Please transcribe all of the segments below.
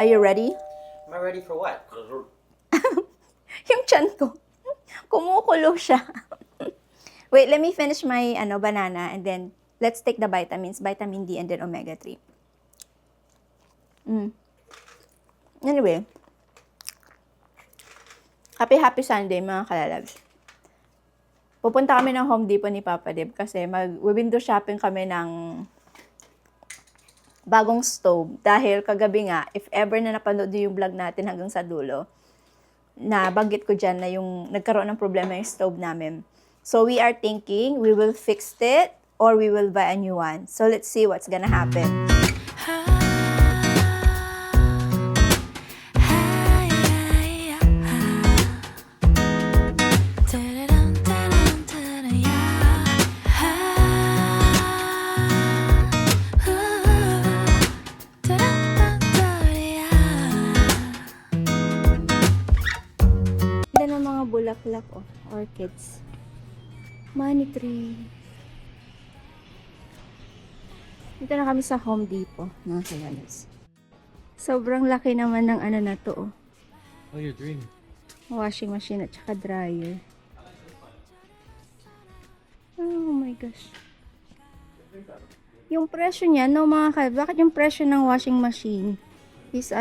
Are you ready? Am I ready for what? Yung tiyan ko, kumukulo siya. Wait, let me finish my banana and then let's take the vitamins, vitamin D and then omega-3. Anyway, happy Sunday mga kalalabs. Pupunta kami ng Home Depot ni Papa Deb kasi mag-window shopping kami ng bagong stove. Dahil kagabi nga, if ever na napanood yung vlog natin hanggang sa dulo, na banggit ko dyan na yung nagkaroon ng problema yung stove namin. So we are thinking we will fix it or we will buy a new one. So let's see what's gonna happen. Ganda ng mga bulaklak o orchids. Money tree. Dito na kami sa Home Depot, mga kalalas. Sobrang laki naman ng na to. Oh, your dream. Washing machine at saka dryer. Oh my gosh. Yung presyo niya, no mga kalalas, bakit yung presyo ng washing machine is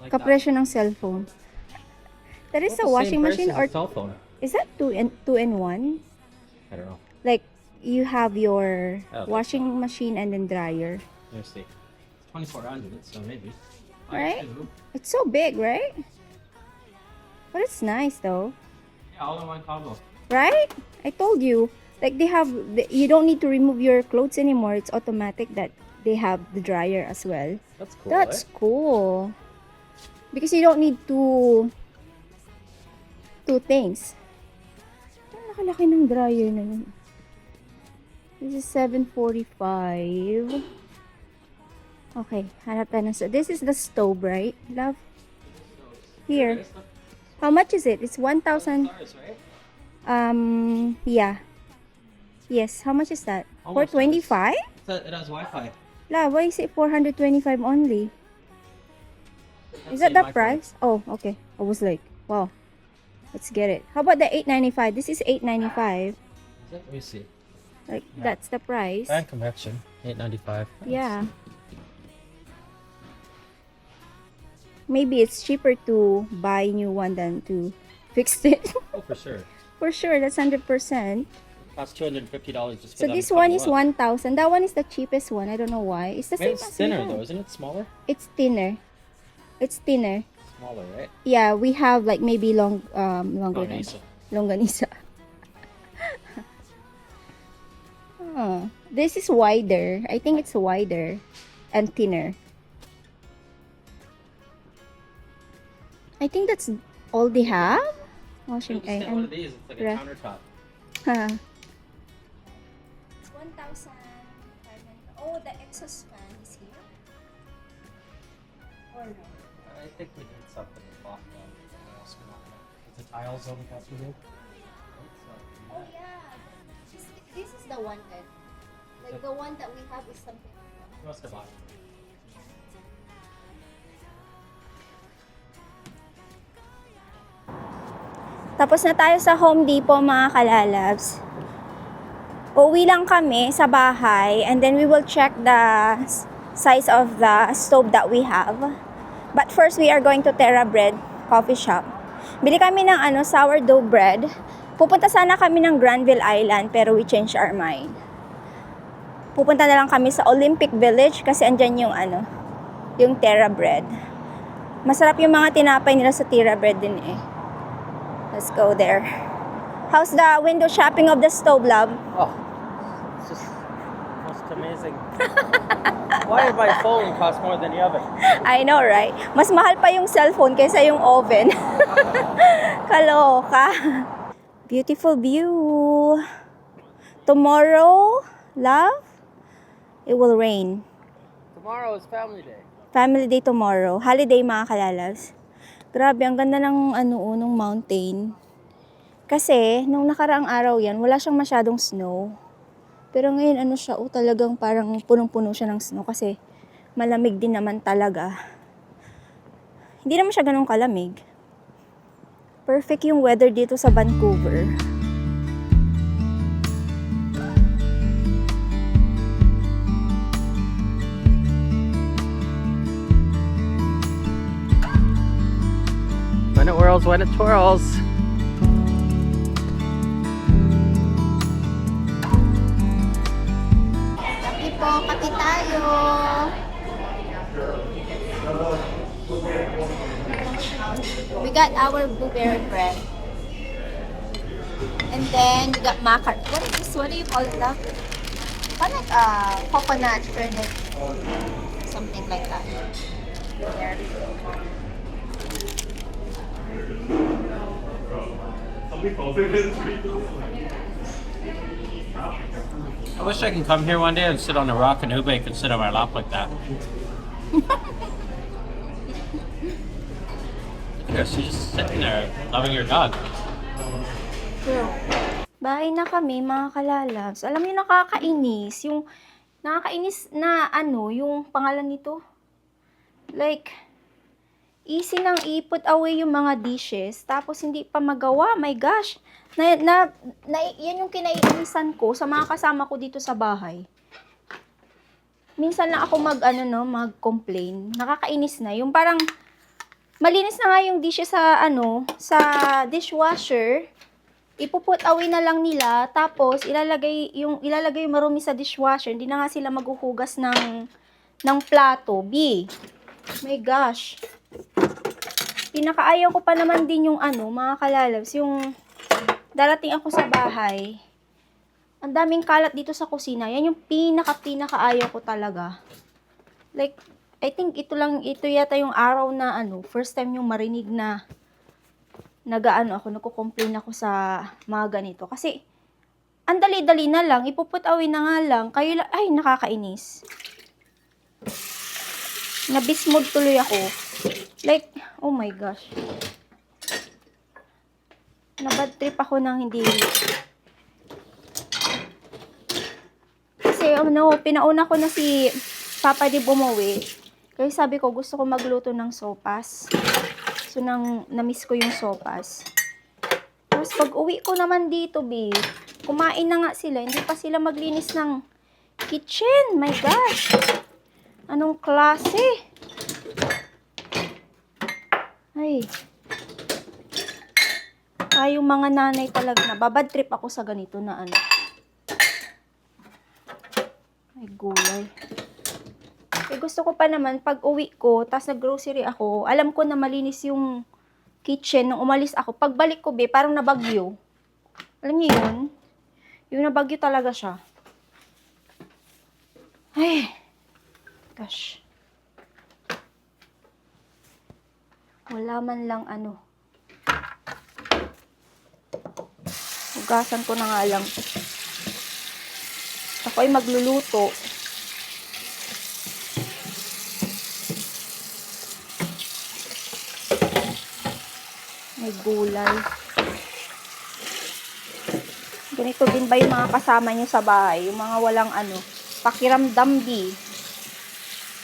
kapresyo ng cellphone? That is a washing machine or cell phone? is that two in one? I don't know. Like you have your Oh, washing machine and then dryer. Let's see. It's 2400, so maybe. Right? It's so big, right? But it's nice though. Yeah, all in one combo. Right? I told you. Like you don't need to remove your clothes anymore. It's automatic that they have the dryer as well. That's cool. That's cool. Because you don't need two things. Ang laki-laki ng dryer na yun. This is $7.45. Okay, hanap tayo ng stove. This is the stove, right, love? Here. How much is it? It's 1,000. Right? Yeah. Yes, how much is that? Almost 425? It has Wi-Fi. La, why is it 425 only? Is that the price? Oh, okay. I was like, wow. Let's get it. How about the $8.95? This is $8.95. Let me see. Like, Yeah. that's the price. Brand convection, $8.95. Yeah. Maybe it's cheaper to buy new one than to fix it. Oh, for sure. For sure, that's 100%. Costs $250 just So for them this to one cover is up. 1,000. That one is the cheapest one. I don't know why. It's the same Maybe as it's we thinner have. though, isn't it? Smaller? It's thinner. It's thinner. Smaller, right? Yeah, we have like maybe longer than Longanisa. Longanisa. This is wider. I think it's wider and thinner. I think that's all they have. Washing Just get one of these. It's like a Yeah. countertop. It's 1,500. Oh, the exhaust fan is here. Or no? I think we need something to block them. What else can I do? Is the tiles over that too big? Oh yeah. This is the one then. Like the one that we have is something like that. You must have bought it. Tapos na tayo sa Home Depot mga kalalabs. Uuwi lang kami sa bahay and then we will check the size of the stove that we have. But first we are going to Terra Bread coffee shop. Bili kami ng sourdough bread. Pupunta sana kami ng Granville Island pero we changed our mind. Pupunta na lang kami sa Olympic Village kasi andyan yung Terra Bread. Masarap yung mga tinapay nila sa Terra Bread din eh. Let's go there. How's the window shopping of the stove, love? Oh, it's just most amazing. Why did my phone cost more than the oven? I know, right? Mas mahal pa yung cellphone kaysa yung oven. Kaloka. Beautiful view. Tomorrow, love, it will rain. Tomorrow is family day. Family day tomorrow. Holiday mga kalalas. Grabe, ang ganda ng nung mountain. Kasi, nung nakaraang araw yan, wala siyang masyadong snow. Pero ngayon, siya, talagang parang punong-puno siya ng snow kasi malamig din naman talaga. Hindi naman siya ganun kalamig. Perfect yung weather dito sa Vancouver. When it whirls, when it twirls. Kape po, kape tayo. We got our blueberry bread. And then we got macar. What is this? What do you call it? Like coconut shredded. Something like that. There. I wish I can come here one day and sit on a rock and Ube can sit on my lap like that. Yes, she's just sitting there loving your dog. Bahay na kami, mga kalalabs. Alam niyo, nakakainis. Yung, nakakainis na yung pangalan nito. Like, easy nang i-put away yung mga dishes, tapos hindi pa magawa. My gosh. Yan yung kinaiinisan ko sa mga kasama ko dito sa bahay. Minsan lang ako mag-complain. Nakakainis na. Yung parang, malinis na nga yung dishes sa dishwasher. Ipuput away na lang nila, tapos ilalagay yung marumi sa dishwasher. Hindi na nga sila maghuhugas ng plato. My gosh. Pinakaayaw ko pa naman din yung mga kalalabs, yung darating ako sa bahay. Ang daming kalat dito sa kusina. Yan yung pinakaayaw ko talaga. Like, I think ito yata yung araw na first time yung marinig na nagko-complain ako sa mga ganito. Kasi, ang dali-dali na lang, ipuput away na nga lang, ay, nakakainis. Nabismod tuloy ako. Like, oh my gosh. Nabad trip ako ng hindi. Kasi, pinauna ko na si Papa di bumuwi. Kaya sabi ko, gusto ko magluto ng sopas. So, na-miss ko yung sopas. Tapos, pag uwi ko naman dito, kumain na nga sila. Hindi pa sila maglinis ng kitchen. My gosh. Anong klase? Ay. Yung mga nanay talaga na. Babad trip ako sa ganito na Ay, gulay. Gusto ko pa naman, pag uwi ko, tas nag-grocery ako, alam ko na malinis yung kitchen nung umalis ako. Pagbalik ko, parang nabagyo. Alam niyo yun? Yung nabagyo talaga siya. Ay, gosh. Wala man lang Hugasan ko na nga lang. Ako ay magluluto. May gulay. Ganito din ba yung mga kasama nyo sa bahay? Yung mga walang pakiramdam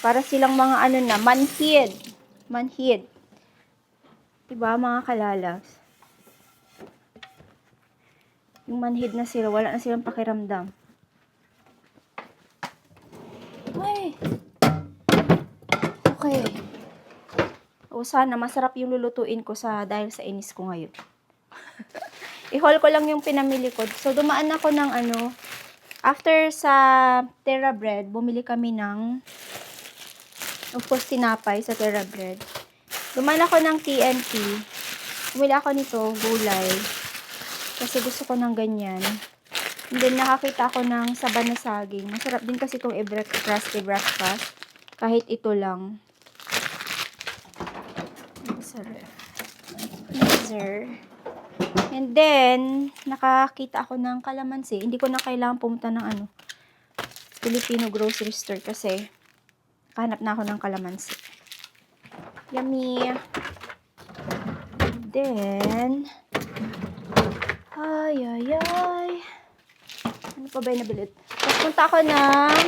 Para silang mga manhid. Manhid. Diba mga kalalas? Yung manhid na sila, wala na silang pakiramdam. Ay. Okay. O sana masarap yung lulutuin ko dahil sa inis ko ngayon. I-haul ko lang yung pinamili ko. So dumaan ako ng after sa Terra Bread, bumili kami ng of course tinapay sa Terra Bread. Dumaan ako ng TNT. Bumili ako nito, gulay. Kasi gusto ko ng ganyan. And then nakakita ako ng saban na saging. Masarap din kasi itong crusty breakfast. Kahit ito lang. And then, nakakita ako ng kalamansi. Hindi ko na kailangan pumunta ng Filipino grocery store kasi kahanap na ako ng kalamansi. Yummy! Then, ay. Ano pa ba yung nabilit? Tapos punta ako ng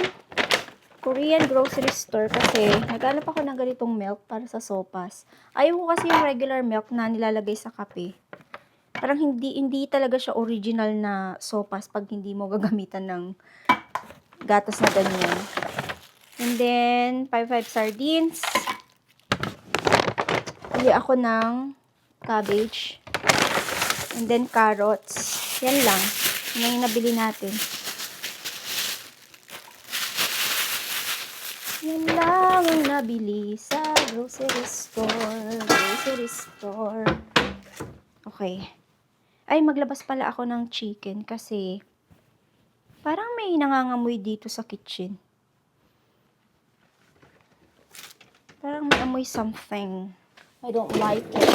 Korean grocery store kasi naghanap ako ng ganitong milk para sa sopas. Ayaw ko kasi yung regular milk na nilalagay sa kape. Parang hindi talaga siya original na sopas pag hindi mo gagamitan ng gatas na ganyan. And then, 5 sardines. Bili ako ng cabbage. And then, carrots. Yan lang. Yan yung nabili natin. Yan lang ang nabili sa grocery store. Grocery store. Okay. Ay, maglabas pala ako ng chicken kasi parang may nangangamoy dito sa kitchen. Parang may amoy something. I don't like it.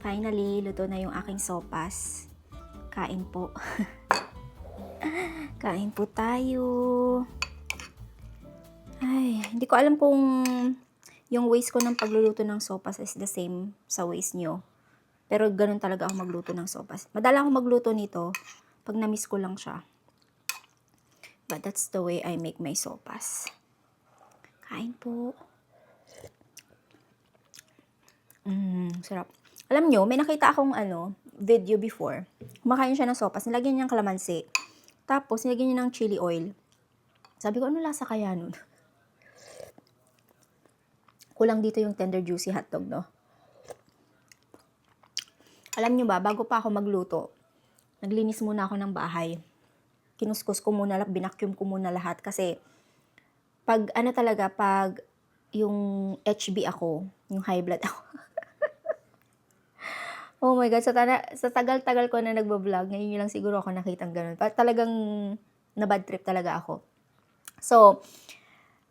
Finally, luto na yung aking sopas. Kain po. Kain po tayo. Ay, hindi ko alam kung yung ways ko ng pagluluto ng sopas is the same sa ways nyo. Pero ganun talaga ako magluto ng sopas. Madala ako magluto nito pag na-miss ko lang siya. But that's the way I make my sopas. Kain po. Sarap. Alam nyo, may nakita akong video before. Kumakain siya ng sopas. Nilagyan niya ng kalamansi. Tapos, nilagyan niya ng chili oil. Sabi ko, ano lasa kaya nun? Kulang dito yung tender juicy hotdog, no? Alam nyo ba, bago pa ako magluto, naglinis muna ako ng bahay. Kinuskus ko muna, binacuum ko muna lahat. Kasi, pag yung HB ako, yung high blood ako. Oh my God, sa tagal-tagal ko na nagbablog, ngayon yun lang siguro ako nakitang ganun. Talagang na-bad trip talaga ako. So,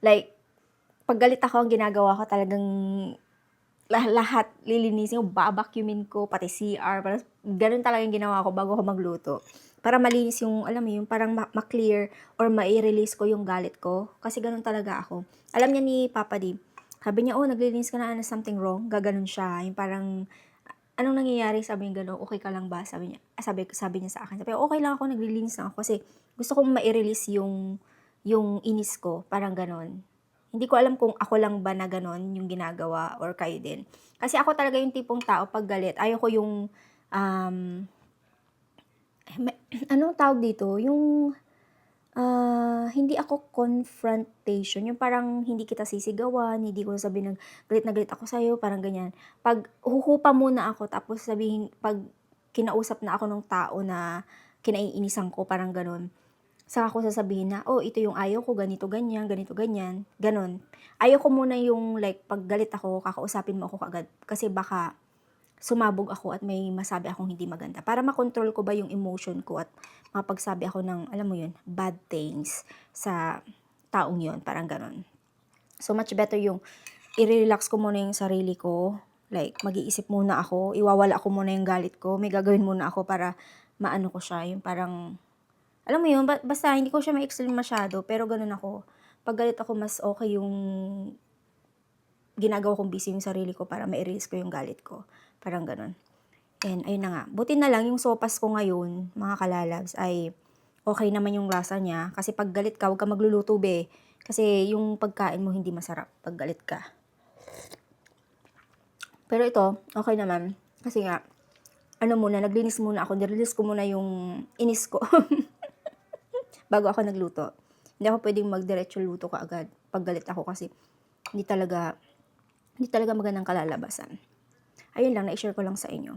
like, pag galit ako, ang ginagawa ko talagang lahat lilinisin ko, babacuumin ko, pati CR, parang ganun talaga yung ginawa ko bago ako magluto. Para malinis yung, alam mo yung parang ma-clear or ma-release ko yung galit ko. Kasi ganun talaga ako. Alam niya ni Papa D, sabi niya, oh, naglilinis ka na, something wrong? Gaganon siya. Yung parang, anong nangyayari? Sabi niya gano'n, okay ka lang ba? Sabi niya sa akin. Sabi, okay lang ako, naglilinis lang ako kasi gusto kong ma-release yung inis ko, parang gano'n. Hindi ko alam kung ako lang ba na gano'n yung ginagawa or kayo din. Kasi ako talaga yung tipong tao pag galit. Ayoko yung, anong tawag dito? Yung, hindi ako confrontation. Yung parang hindi kita sisigawan, hindi ko sabihin na galit ako sa'yo, parang ganyan. Pag huhupa muna ako, tapos sabihin, pag kinausap na ako ng tao na kinaiinisan ko, parang ganon. Saka ako sasabihin na, oh, ito yung ayaw ko, ganito, ganyan, ganon. Ayaw ko muna yung, like, pag galit ako, kakausapin mo ako kagad. Kasi baka sumabog ako at may masabi akong hindi maganda. Para makontrol ko ba yung emotion ko at mapagsabi ako ng, alam mo yun, bad things sa taong yun. Parang ganon. So, much better yung i-relax ko muna yung sarili ko. Like, mag-iisip muna ako. Iwawala ko muna yung galit ko. May gagawin muna ako para maano ko siya. Yung parang, alam mo yun, basta hindi ko siya ma-explain masyado. Pero ganon ako. Pag galit ako, mas okay yung ginagawa kong busy yung sarili ko para ma-erase ko yung galit ko. Parang ganon. And ayun na nga. Buti na lang yung sopas ko ngayon, mga kalalabs, ay okay naman yung lasa niya. Kasi pag galit ka, huwag ka magluluto, be. Kasi yung pagkain mo hindi masarap pag galit ka. Pero ito, okay naman. Kasi nga, naglinis muna ako. Nirelease ko muna yung inis ko. bago ako nagluto. Hindi ako pwedeng magdiretso luto ka agad pag galit ako kasi hindi talaga magandang kalalabasan. Ayun lang, na-share ko lang sa inyo.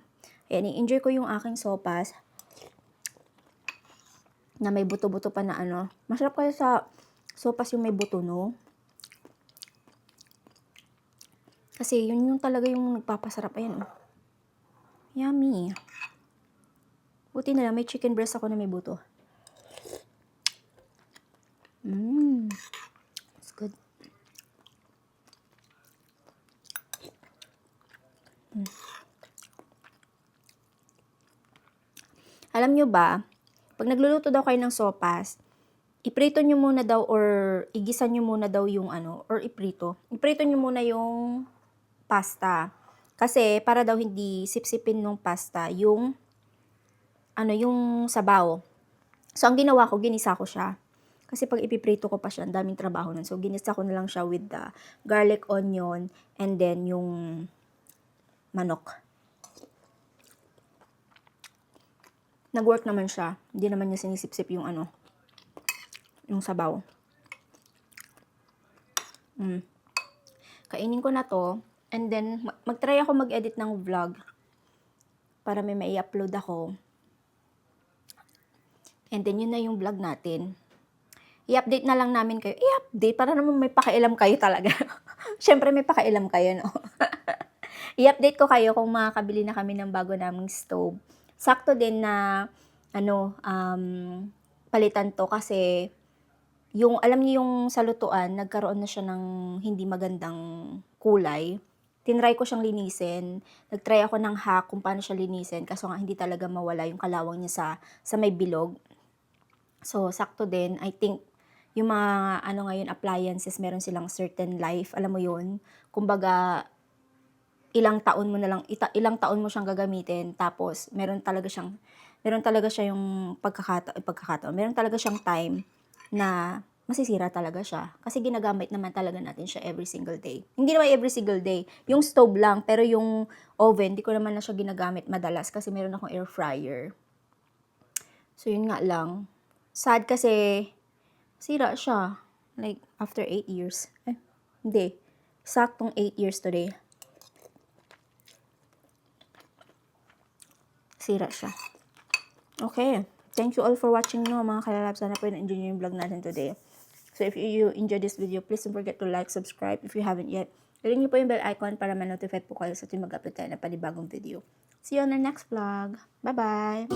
Ayan, i-enjoy ko yung aking sopas na may buto-buto pa na ano. Masarap kayo sa sopas yung may buto, no? Kasi yun yung talaga yung nagpapasarap. Ayan, oh. Yummy. Buti na lang, may chicken breast ako na may buto. It's good. Alam nyo ba, pag nagluluto daw kayo ng sopas, iprito nyo muna daw or igisa nyo muna daw yung ano, or iprito. Iprito nyo muna yung pasta. Kasi para daw hindi sipsipin ng pasta yung ano, yung sabaw. So, ang ginawa ko, ginisa ko siya. Kasi pag ipiprito ko pa siya, ang daming trabaho nun. So, ginisa ko na lang siya with the garlic, onion, and then yung manok. Nag-work naman siya. Hindi naman niya sinisip-sip yung ano, yung sabaw. Kainin ko na to. And then, mag-try ako mag-edit ng vlog para may mai-upload ako. And then, yun na yung vlog natin. I-update na lang namin kayo. I-update para naman may pakialam kayo talaga. Siyempre, may pakialam kayo, no? I-update ko kayo kung makakabili na kami ng bago naming stove. Sakto din na, palitan to kasi yung, alam niyo yung sa lutuan, nagkaroon na siya ng hindi magandang kulay. Tinry ko siyang linisin. Nagtry ako ng hack kung paano siya linisin. Kaso nga, hindi talaga mawala yung kalawang niya sa may bilog. So, sakto din. I think, yung mga, ngayon, appliances, meron silang certain life. Alam mo yun? Kumbaga, ilang taon mo siyang gagamitin. Tapos, meron talaga siya yung pagkakataon. Meron talaga siyang time na masisira talaga siya. Kasi ginagamit naman talaga natin siya every single day. Hindi naman every single day. Yung stove lang, pero yung oven, di ko naman na siya ginagamit madalas kasi meron akong air fryer. So, yun nga lang. Sad kasi, sira siya. Like, after 8 years. Hindi. Saktong 8 years today. Sira siya. Okay. Thank you all for watching, no, mga kalalab. Sana po na-enjoy nyo yung vlog natin today. So, if you enjoyed this video, please don't forget to like, subscribe if you haven't yet. Ring niyo po yung bell icon para ma-notify po kayo sa tuwing mag-upload tayo na panibagong video. See you on the next vlog. Bye-bye!